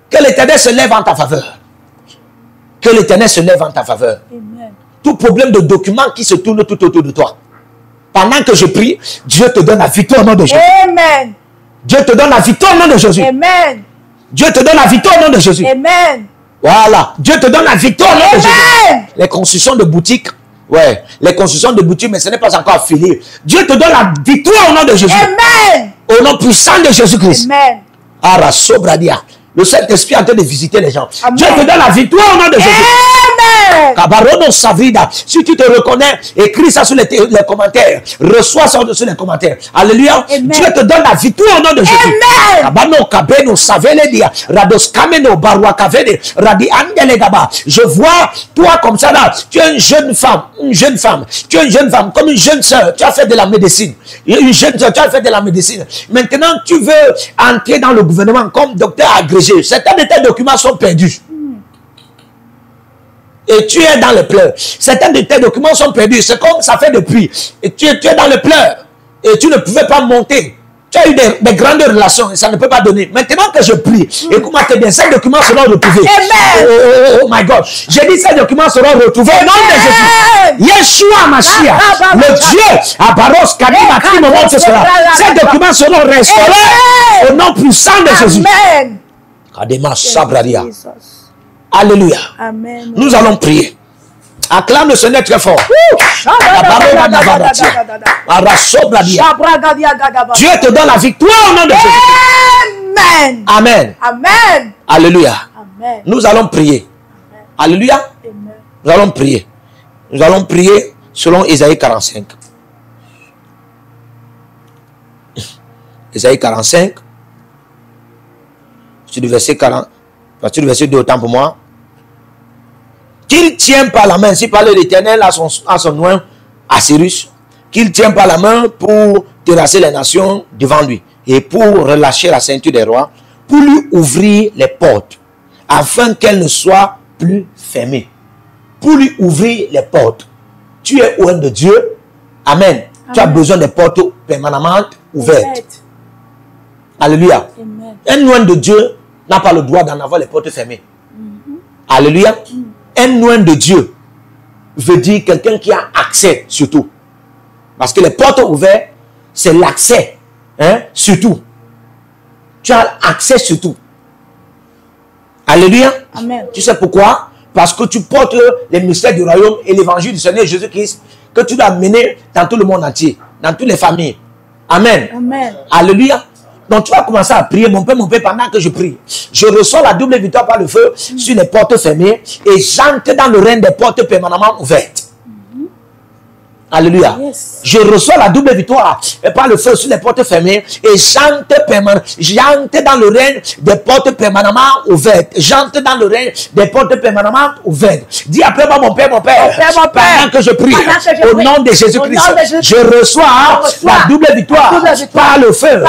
Que l'Éternel se lève en ta faveur. Que l'Éternel se lève en ta faveur. Amen. Tout problème de documents qui se tournent tout autour de toi. Pendant que je prie, Dieu te donne la victoire au nom de Jésus. Amen. Dieu te donne la victoire au nom de Jésus. Amen. Dieu te donne la victoire au nom de Jésus. Amen. Voilà. Dieu te donne la victoire au nom de Jésus. Amen. Les constructions de boutiques. Ouais. Les constructions de boutiques, mais ce n'est pas encore affilié. Dieu te donne la victoire au nom de Jésus. Amen. Au nom puissant de Jésus-Christ. Amen. Arasobradia. Le Saint-Esprit est en train de visiter les gens. Amen. Dieu te donne la victoire au nom de Jésus. Amen. Kabarono Savrida. Si tu te reconnais, écris ça sur les commentaires. Reçois ça sur les commentaires. Alléluia. Amen. Dieu te donne la victoire au nom de Jésus. Amen. Kabano Kabeno Saveledia. Rados Kameno Barwa Kavene. Radi Angelegaba. Je vois toi comme ça là. Tu es une jeune femme. Une jeune femme. Tu es une jeune femme. Comme une jeune soeur. Tu as fait de la médecine. Une jeune soeur. Tu as fait de la médecine. Maintenant, tu veux entrer dans le gouvernement comme docteur agrégé. Certains de tes documents sont perdus. Et tu es dans le pleurs. Certains de tes documents sont perdus. C'est comme ça fait depuis. Et tu es dans le pleurs. Et tu ne pouvais pas monter. Tu as eu des grandes relations et ça ne peut pas donner. Maintenant que je prie, écoute-moi très bien, ces documents seront retrouvés. Amen. Oh my God. J'ai dit ces documents seront retrouvés au nom de Jésus. Yeshua Mashiach, le Dieu, Abaros, Kadima, qui me montre cela. Ces documents seront restaurés au nom puissant de Jésus. Amen. Kadima Sabradia. Jesus. Alléluia. Amen. Nous allons prier. Acclame le Seigneur très fort. Dieu te donne la victoire au nom de Jésus. Amen. Amen. Amen. Alléluia. Amen. Nous allons prier. Alléluia. Amen. Nous allons prier. Nous allons prier selon Ésaïe 45. Ésaïe 45. C'est du verset 40. Partir du verset 2, autant pour moi. Qu'il tient par la main, si parle l'Éternel à son nom, à Cyrus, qu'il tient par la main pour terrasser les nations devant lui et pour relâcher la ceinture des rois, pour lui ouvrir les portes, afin qu'elles ne soient plus fermées. Pour lui ouvrir les portes. Tu es oint de Dieu. Amen. Amen. Tu as besoin des portes permanemment ouvertes. Alléluia. Amen. Un oint de Dieu n'a pas le droit d'en avoir les portes fermées. Alléluia. Un oint de Dieu veut dire quelqu'un qui a accès surtout. Parce que les portes ouvertes, c'est l'accès. Hein, surtout. Tu as accès surtout. Alléluia. Amen. Tu sais pourquoi? Parce que tu portes les mystères du royaume et l'évangile du Seigneur Jésus-Christ que tu dois mener dans tout le monde entier, dans toutes les familles. Amen. Amen. Alléluia. Donc tu vas commencer à prier, mon Père, pendant que je prie. Je reçois la double victoire par le feu sur les portes fermées et j'entre dans le règne des portes permanemment ouvertes. Alléluia. Yes. Je reçois la double victoire par le feu sur les portes fermées et j'entre dans le règne des portes permanemment ouvertes. J'entre dans le règne des portes permanemment ouvertes. Dis après moi, mon Père, pendant que je prie, au nom de Jésus-Christ, je reçois la double victoire par le feu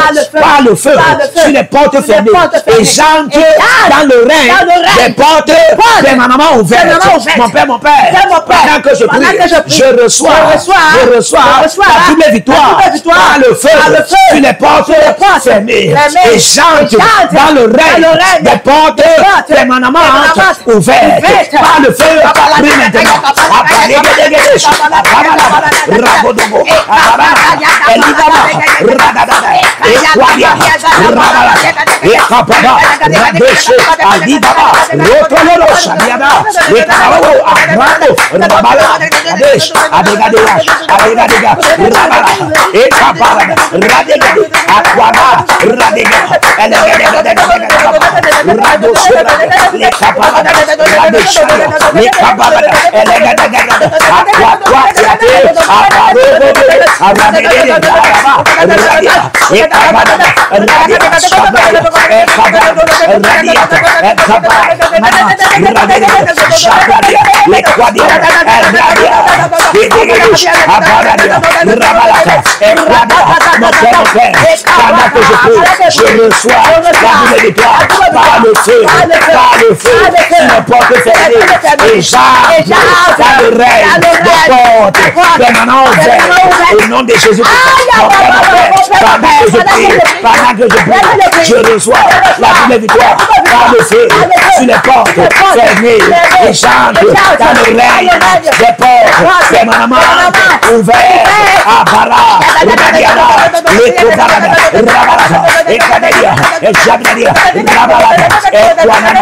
sur les portes fermées et j'entre dans le règne des portes permanemment ouvertes. Mon Père, pendant que je prie, je reçois Je reçois la double victoire par le feu sur les portes fermées. Et j'entre dans le règne des portes permanemment ouvertes par le feu. Prie maintenant. Je reçois la double victoire par le feu, sur les portes fermées. Et j'entre dans le règne des portes permanentes ouvertes au nom de Jésus. Pendant que je prie, je reçois la double victoire par le feu sur les portes fermées. Et j'entre dans le règne des portes permanemment ouvertes. Abara, Radiana, Lekobarada, Rabalata, Ekaderia, Ejabradia, Rabalata, Ekwanana,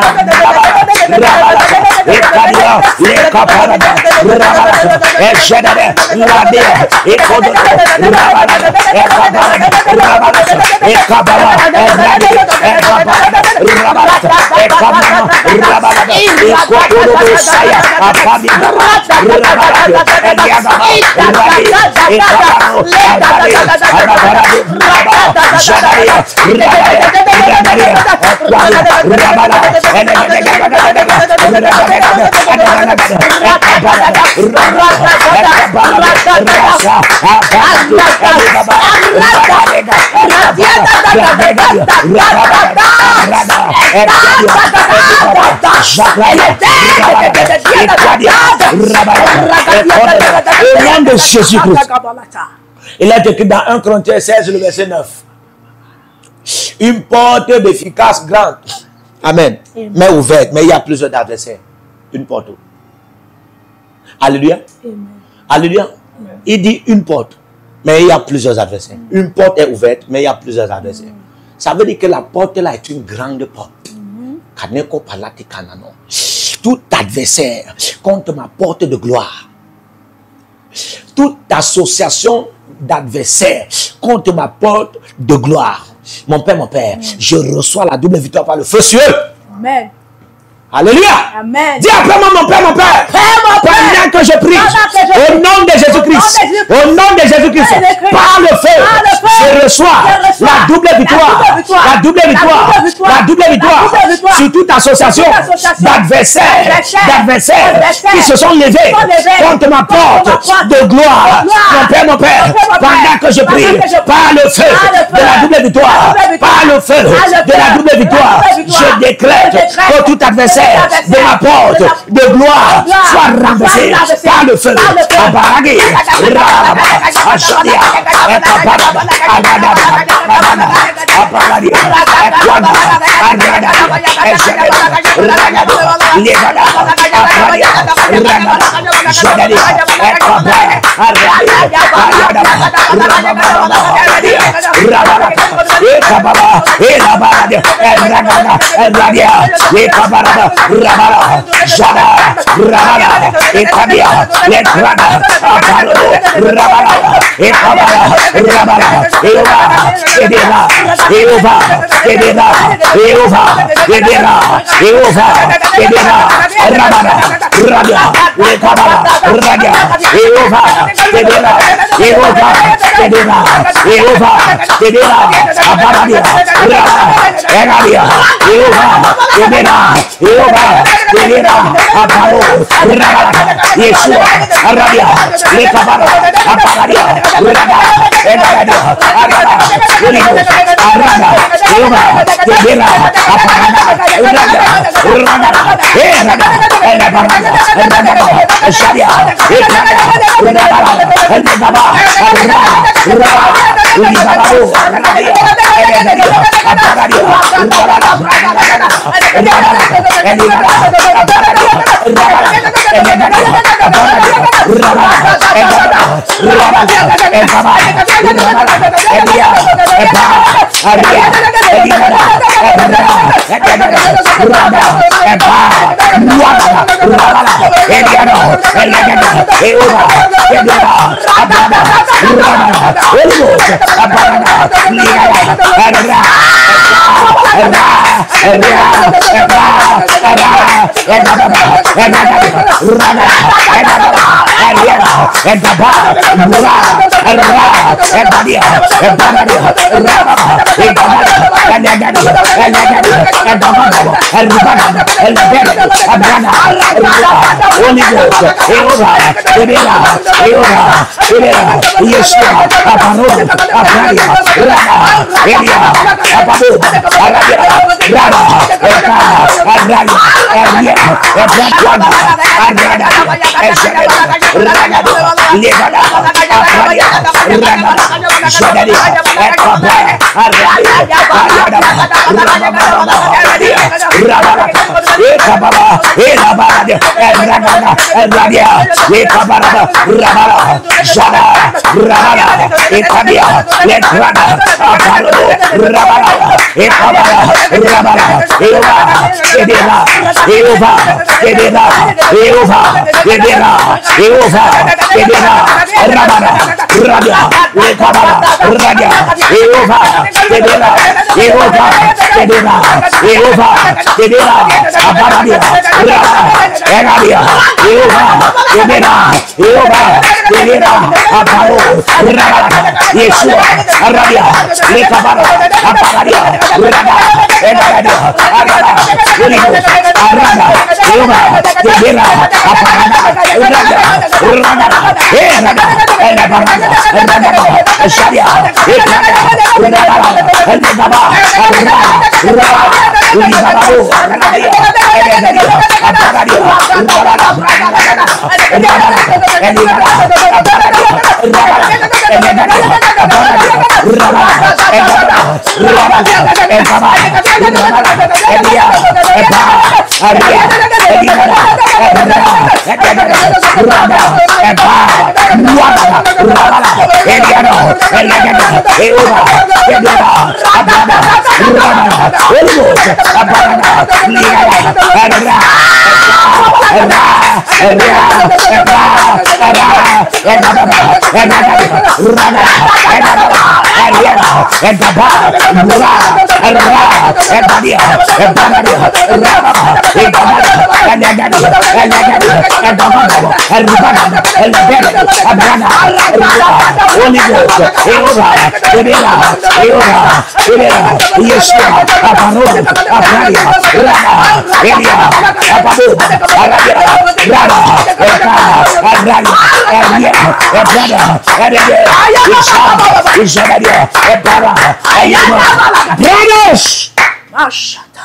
Rabalata, Ekadia, Lekaparada, Rabalata, Ejadada, Ladia, Ekododa, Rabalata, Ekabarada, Rabalata, Ekabara, Eradia, Ekabarada, Rabalata, Ekabara, Rabalata, Ekododo Saya, Apadia, Rabalata, Eliagaba, Radia, Ekabaro, au nom de Jésus-Christ. Il est écrit dans 1 Corinthiens 16, le verset 9. Une porte d'efficace grande. Amen. Mais ouverte. Mais il y a plusieurs adversaires. Une porte. Alléluia. Amen. Alléluia. Amen. Il dit une porte. Mais il y a plusieurs adversaires. Une porte est ouverte, mais il y a plusieurs adversaires. Ça veut dire que la porte là est une grande porte. Tout adversaire contre ma porte de gloire. Toute association d'adversaires contre ma porte de gloire. Mon Père, je reçois la double victoire par le feu sur eux. Amen. Alléluia. Amen. Dis après moi, mon Père, pendant que je prie, au nom de Jésus-Christ, au nom de Jésus-Christ, par le feu, je reçois la double victoire, la double victoire, la double victoire sur toute association d'adversaires qui se sont levés contre ma porte de gloire. Mon Père, pendant que je prie, par le feu de la double victoire, par le feu de la double victoire, je décrète que tout adversaire de ma porte de gloire soit renversé par le feu. Rabala, Jada, Rabala, Etabia, Letrana, Aparo, Rabala, Ekabala, Rabala, Eova, Edera, Eova, Edera, Eova, Edera, Eova, Edera, Rabala, Rabia, Ekabala, Rabia, Eova, Edera, Eova, Edera, Eova, Edera, Aparadia, Rabala, Eradia, Eova, Edera, Eova, Edera, Aparo, Rabala, Yeshua, Arabia, Lekabara, Aparadia, Rabala, Eradia, Arabia, Arada, Eova, Edera, Aparada, Rabia, Rabala, Erada, Erabarada, Rabala, Sharia, Ekada, Rabala,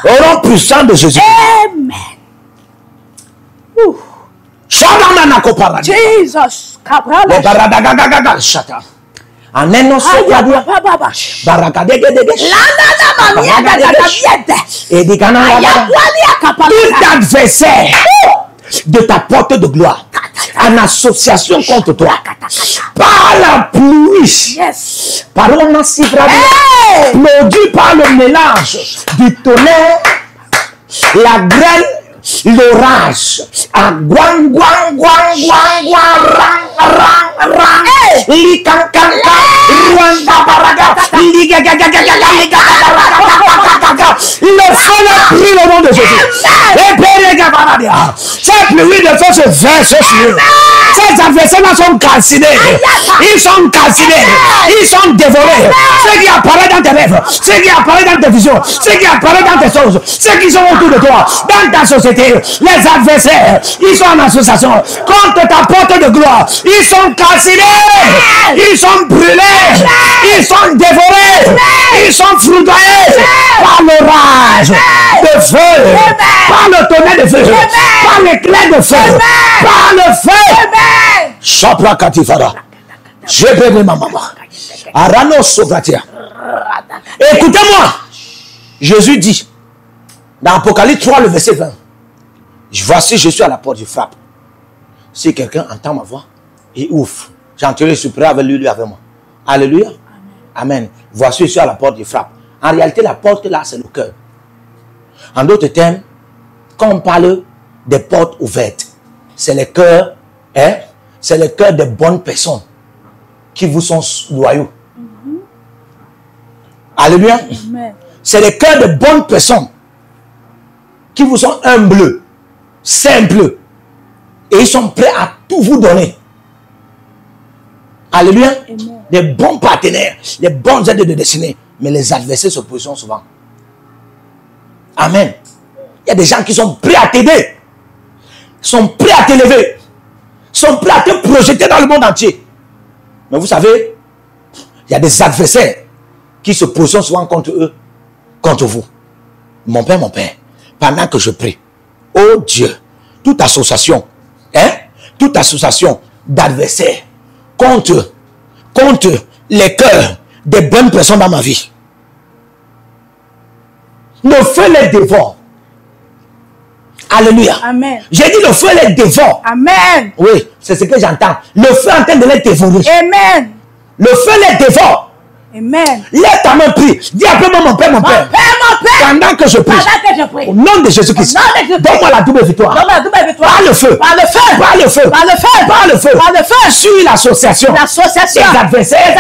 Au nom puissant de Jésus. Amen. Jesus. En un nom seul, tout adversaire de ta porte de gloire en association contre toi par la pluie, par produit par le mélange du tonnerre, la grêle, l'orage, à guang guang guang guang guang rang rang rang li kan kan kan rwanda baraga li ga ga ga ga ga li ga le feu a pris le nom de Jésus et père ga baradia cette pluie de feu se verse sur eux. Ces adversaires sont calcinés, ils sont calcinés, ils sont dévorés. Ce qui apparaît dans tes rêves, ce qui apparaît dans tes visions, ce qui apparaît dans tes choses, ceux qui sont autour de toi, dans ta société, les adversaires, ils sont en association contre ta porte de gloire. Ils sont calcinés, ils sont brûlés, ils sont dévorés, ils sont foudroyés par l'orage de feu, par le tonnerre de feu, par l'éclair de feu, par le feu. Chapra katifara. Je bénis ma maman. Arano Sovatia. Écoutez-moi. Jésus dit, dans Apocalypse 3, le verset 20, voici, je suis à la porte, je frappe. Si quelqu'un entend ma voix, il ouvre. J'entrerai, je suis prêt avec lui avec moi. Alléluia. Amen. Voici, je suis à la porte, je frappe. En réalité, la porte là, c'est le cœur. En d'autres termes, quand on parle des portes ouvertes, c'est le cœur, hein, c'est le cœur des bonnes personnes qui vous sont loyaux. Alléluia. C'est le cœur de bonnes personnes qui vous sont humbles, simples, et ils sont prêts à tout vous donner. Alléluia. Des bons partenaires, des bonnes aides de destinée. Mais les adversaires se positionnent souvent. Amen. Il y a des gens qui sont prêts à t'aider, sont prêts à t'élever, sont prêts à te projeter dans le monde entier. Mais vous savez, il y a des adversaires qui se positionnent souvent contre eux, contre vous. Mon Père, pendant que je prie, oh Dieu, toute association d'adversaires contre les cœurs des bonnes personnes dans ma vie, le feu les dévore. Alléluia. Amen. J'ai dit le feu les dévore. Amen. Oui, c'est ce que j'entends. Le feu est en train de les dévorer. Amen. Le feu les dévore. Amen. Lève ta main, prie. Dis après-moi, mon Père, mon Père. Pendant que je prie. Au nom de Jésus-Christ. Donne-moi la double victoire. Par le feu. Par le feu. Par le feu. Par le feu. Par le feu. Par le feu. Sur l'association. Des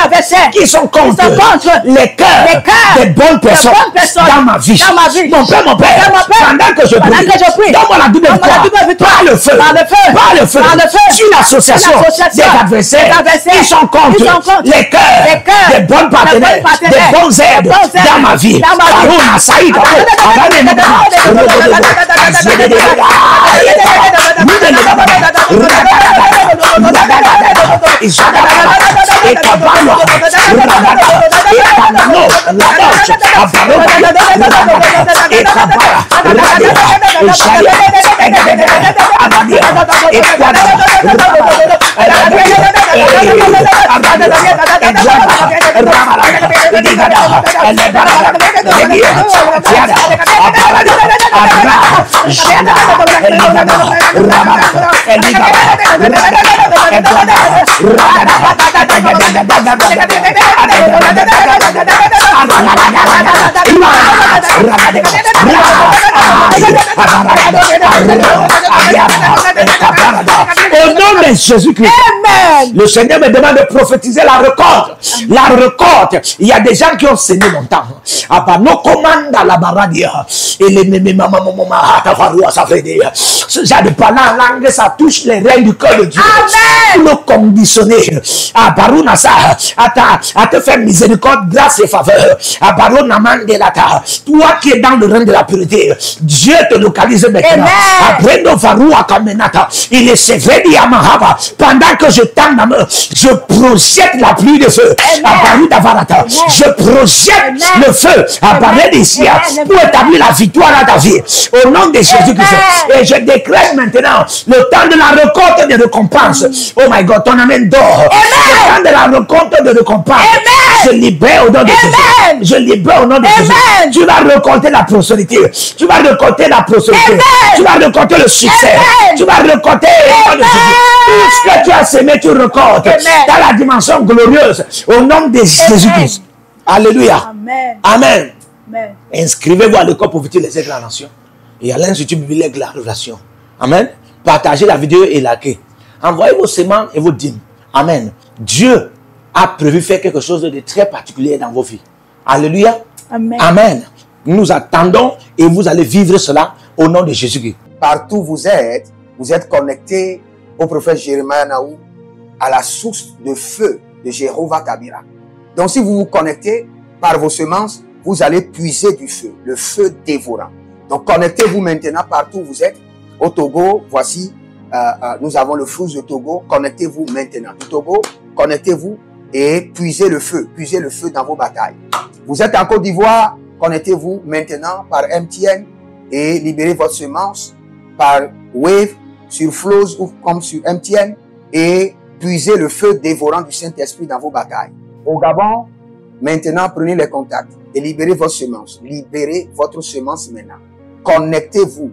adversaires. Qui sont contre les cœurs des bonnes personnes dans ma vie. Mon Père, mon Père. Pendant que je prie. Donne-moi la double victoire. Par le feu. Par le feu. Par le feu. Sur l'association des adversaires. Qui sont contre les cœurs des bonnes partenaires, des bonnes aides dans ma vie. Karuna, Saïd, Au nom de Jésus-Christ, le Seigneur me demande de prophétiser la récolte. La récolte. Il y a des gens qui ont saigné longtemps. Nos commandes à la baradia. Et les mémés, maman, ça fait des. Ce genre de parler en langue, ça touche les reins du cœur de Dieu. Amen. Le conditionner. À Barouna, ça. À te faire miséricorde, grâce et faveur. À Barouna, Mandelata. Toi qui es dans le règne de la pureté, Dieu te localise maintenant. À Brendo Varou, à Kamenata. Il est sévère, Yamahaba. Pendant que je tends la main, je projette la pluie de feu. À Barou Davarata. Je projette le feu à Barou d'ici pour établir la victoire à ta vie. Au nom de Jésus-Christ. Et je décrète maintenant le temps de la récolte de récompense. Oh my God, ton amène d'or. Le temps de la récolte de récompense. Je libère au nom de Jésus. Je libère au nom de Jésus. Tu vas récolter la prospérité. Tu vas récolter la prospérité. Tu vas récolter le succès. Tu vas récolter au nom de Jésus. Tout ce que tu as semé, tu récoltes dans la dimension glorieuse au nom de Jésus-Christ. Alléluia. Amen. Inscrivez-vous à l'école prophétique des Aigles à la Nation et à l'Institut biblique de la Révélation. Amen. Partagez la vidéo et likez. Envoyez vos semences et vos dîmes. Amen. Dieu a prévu faire quelque chose de très particulier dans vos vies. Alléluia. Amen. Amen. Nous attendons et vous allez vivre cela au nom de Jésus-Christ. Partout où vous êtes connectés au prophète Jérémie Naou, à la source de feu de Jéhovah Kabira. Donc si vous vous connectez par vos semences, vous allez puiser du feu, le feu dévorant. Donc connectez-vous maintenant partout où vous êtes. Au Togo, voici, nous avons le flux de Togo. Connectez-vous maintenant. Du Togo, connectez-vous et puisez le feu dans vos batailles. Vous êtes en Côte d'Ivoire, connectez-vous maintenant par MTN et libérez votre semence par Wave sur Flows ou comme sur MTN et puisez le feu dévorant du Saint-Esprit dans vos batailles. Au Gabon, maintenant, prenez les contacts et libérez votre semence. Libérez votre semence maintenant. Connectez-vous.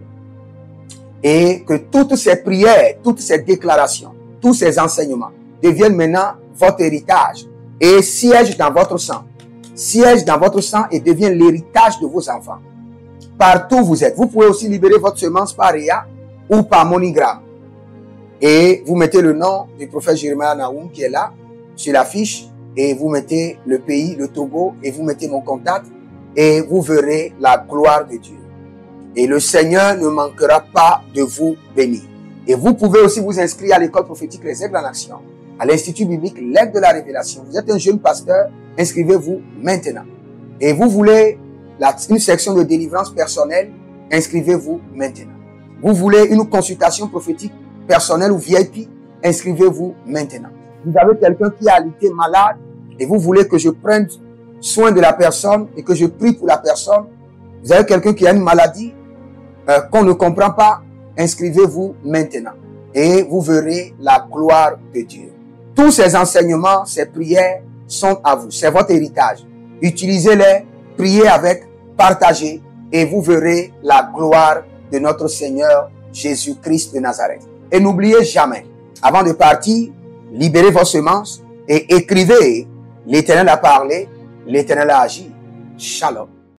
Et que toutes ces prières, toutes ces déclarations, tous ces enseignements deviennent maintenant votre héritage et siègent dans votre sang. Siègent dans votre sang et deviennent l'héritage de vos enfants. Partout où vous êtes, vous pouvez aussi libérer votre semence par Réa ou par MoneyGram. Et vous mettez le nom du prophète Jeremiah Naoum qui est là, sur la fiche, et vous mettez le pays, le Togo, et vous mettez mon contact, et vous verrez la gloire de Dieu. Et le Seigneur ne manquera pas de vous bénir. Et vous pouvez aussi vous inscrire à l'école prophétique Les Aigles en Action, à l'Institut biblique L'Aigle de la Révélation. Vous êtes un jeune pasteur, inscrivez-vous maintenant. Et vous voulez une section de délivrance personnelle, inscrivez-vous maintenant. Vous voulez une consultation prophétique personnelle ou VIP, inscrivez-vous maintenant. Vous avez quelqu'un qui a été malade et vous voulez que je prenne soin de la personne et que je prie pour la personne. Vous avez quelqu'un qui a une maladie qu'on ne comprend pas, inscrivez-vous maintenant et vous verrez la gloire de Dieu. Tous ces enseignements, ces prières sont à vous, c'est votre héritage. Utilisez-les, priez avec, partagez et vous verrez la gloire de notre Seigneur Jésus-Christ de Nazareth. Et n'oubliez jamais, avant de partir, libérez vos semences et écrivez, l'Éternel a parlé, l'Éternel a agi. Shalom.